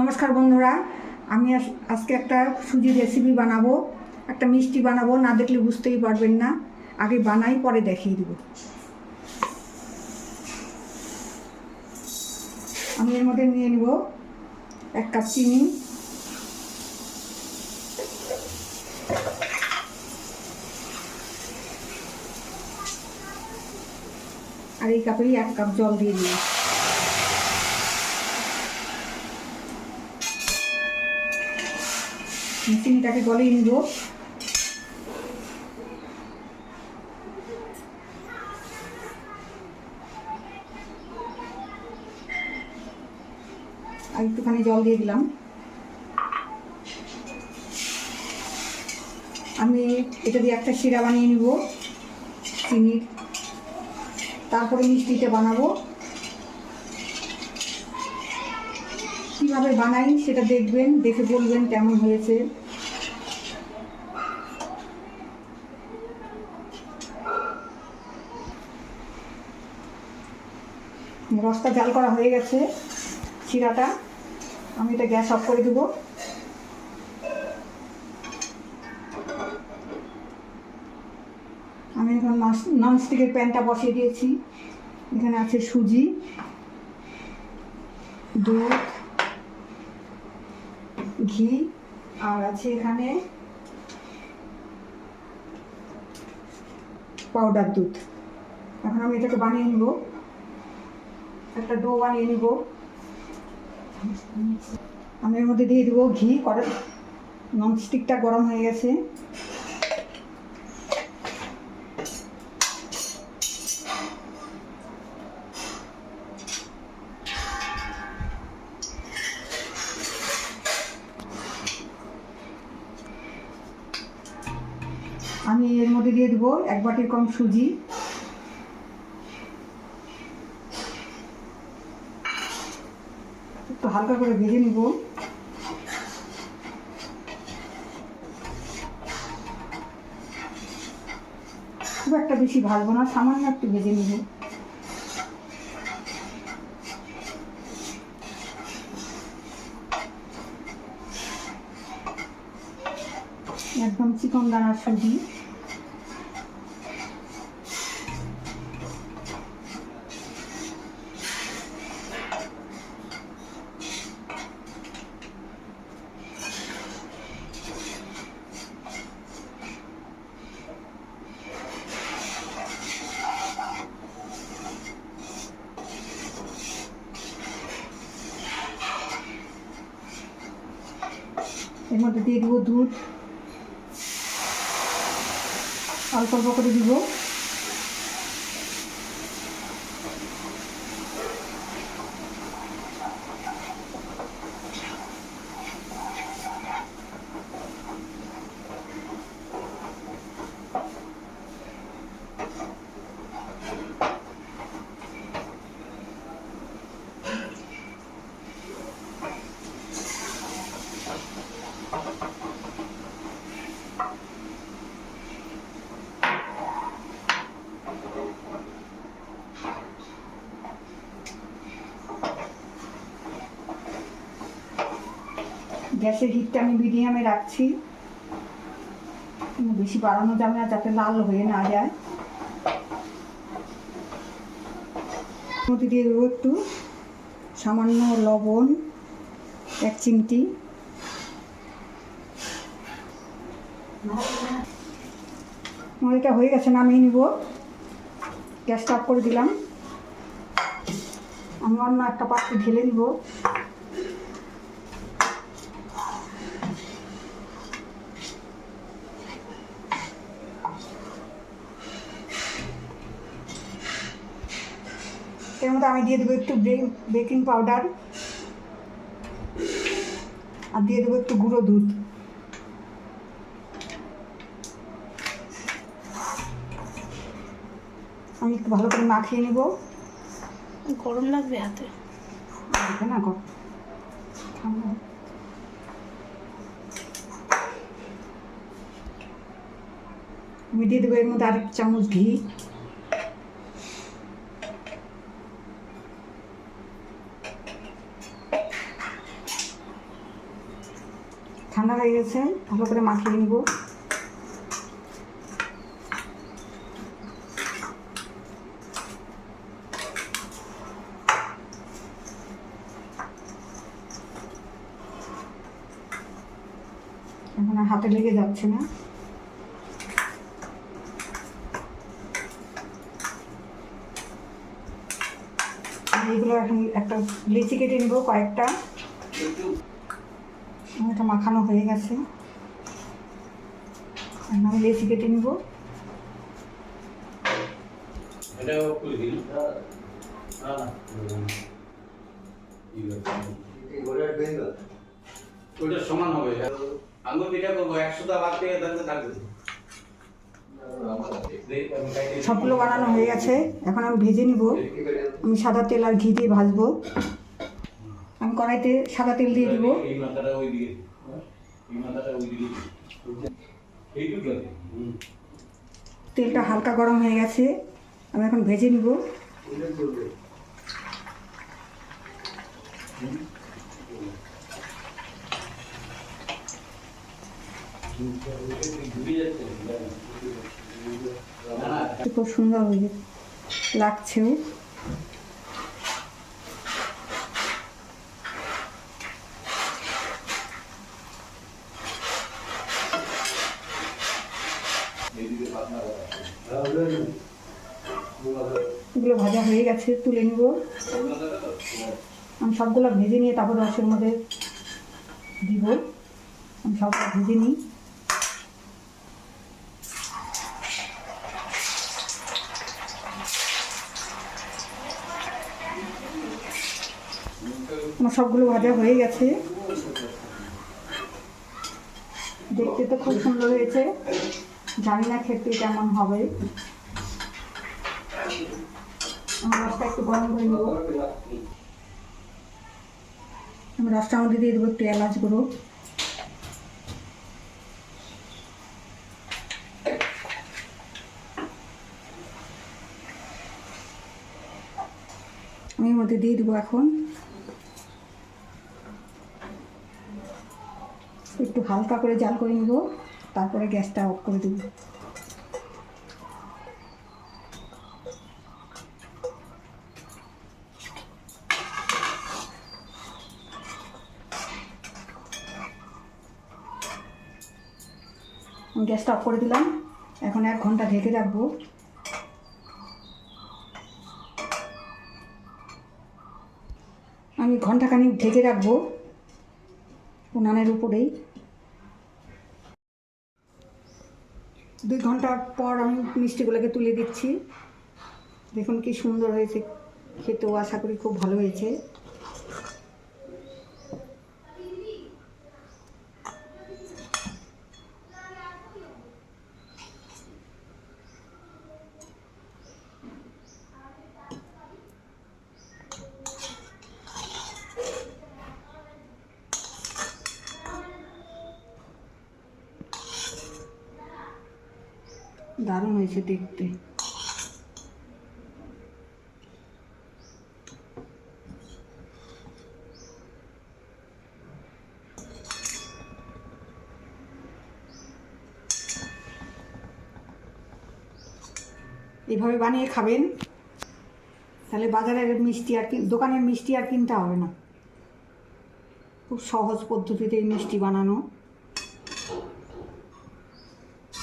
নমস্কার বন্ধুরা, আমি আজকে একটা সুজির রেসিপি বানাবো, একটা মিষ্টি বানাবো। না দেখলে বুঝতেই পারবেন না, আগে বানাই পরে দেখিয়ে দেব। আমি এর মধ্যে নিয়ে নেব 1 কাপ চিনি, আর এই কাপেই 1 কাপ জল দিয়ে দিই। চিনিটাকে গলিয়ে নিব। আর একটুখানি জল দিয়ে দিলাম। আমি এটা দিয়ে একটা শিরা বানিয়ে নিব চিনির, তারপরে মিষ্টিটা বানাবো। কীভাবে বানাই সেটা দেখবেন, দেখে বলবেন কেমন হয়েছে। রসটা জাল করা হয়ে গেছে, শিরাটা আমি এটা গ্যাস অফ করে দেব। আমি এখন ননস্টিকের প্যানটা বসিয়ে দিয়েছি। এখানে আছে সুজি, দুধ, ঘি, আর আছে এখানে পাউডার দুধ। এখন আমি এটাকে বানিয়ে নিব, একটা ডো বানিয়ে নিব। আমি এর মধ্যে দিয়ে দেবো ঘি। ননস্টিকটা গরম হয়ে গেছে। আমি এর মধ্যে দিয়ে দেবো 1 বাটির কম সুজি। একটু হালকা করে ভেজে নিব। খুব একটা বেশি ভাজবো না, সামান্য একটু ভেজে নিব। একদম চিকন দানার সুজি। এর মধ্যে দিয়ে দেবো দুধ, অল্প অল্প করে দিব। গ্যাসের হিটটা আমি মিডিয়ামে রাখছি, বেশি বাড়ানো যাবে না যাতে লাল হয়ে না যায়। মধ্যে দিয়ে দেবো একটু সামান্য লবণ, 1 চিমটি। আমার এটা হয়ে গেছে, নামিয়ে নিব। গ্যাসটা অফ করে দিলাম। আমি অন্য একটা পাত্রে ঢেলে নিব। এর মধ্যে আমি দিয়ে দেবো একটু বেকিং পাউডার, আর দিয়ে দেবো একটু গুঁড়ো দুধ। আমি একটু ভালো করে মাখিয়ে নেব। গরম লাগবে হাতে না গো, আমি দিয়ে দেবো এর মধ্যে 1 চামচ ঘি। ঠান্ডা হয়ে গেছে, ভালো করে মাখিয়ে নিব। এখন আর হাতে লেগে যাচ্ছে না। এইগুলো এখন একটা লিচি কেটে নিব কয়েকটা। এটা মাখানো হয়ে গেছে, এখন আমি লিচি কেটে নিব। ওইটা সমান হবে, আঙ্গুর পিঠা করবো 100টা বাদ থেকে থাকবে। সবগুলো বানানো হয়ে গেছে, এখন আমি ভেজে নিব। আমি সাদা তেল আর ঘি দিয়ে ভাজবো। আমি কড়াইতে সাদা তেল দিয়ে দিব। এই মাথাটা ওই দিকে, এই মাথাটা ওই দিকে, এইটুকু তেলটা হালকা গরম হয়ে গেছে, আমি এখন ভেজে নিব। খুব সুন্দর হয়ে লাগছেও। এগুলো ভাজা হয়ে গেছে, তুলে নিব। আমি সবগুলো ভেজে নিয়ে তারপর রসের মধ্যে দিব। আমি সবগুলো ভেজে নিই। আমার সবগুলো ভাজা হয়ে গেছে, দেখতে তো খুব সুন্দর হয়েছে, জানি না খেতে কেমন হবে। আমার রসটা একটু গরম করে নেব। আমি রসটার মধ্যে দিয়ে দেবো একটু এলাচ গুঁড়ো, আমি এর মধ্যে দিয়ে দেবো এখন একটু হালকা করে জাল করে নেব, তারপরে গ্যাসটা অফ করে দেব। গ্যাসটা অফ করে দিলাম, এখন 1 ঘন্টা ঢেকে রাখবো। আমি ঘন্টাখানিক ঢেকে রাখবো উনানের উপরেই। 2 ঘন্টা পর আমি মিষ্টিগুলোকে তুলে দিচ্ছি। দেখুন কি সুন্দর হয়েছে, খেতেও আশা করি খুব ভালো হয়েছে। দারুণ হয়েছে দেখতে। এভাবে বানিয়ে খাবেন, তাহলে বাজারের মিষ্টি আর দোকানের মিষ্টি আর কিনতে হবে না। খুব সহজ পদ্ধতিতে এই মিষ্টি বানানো।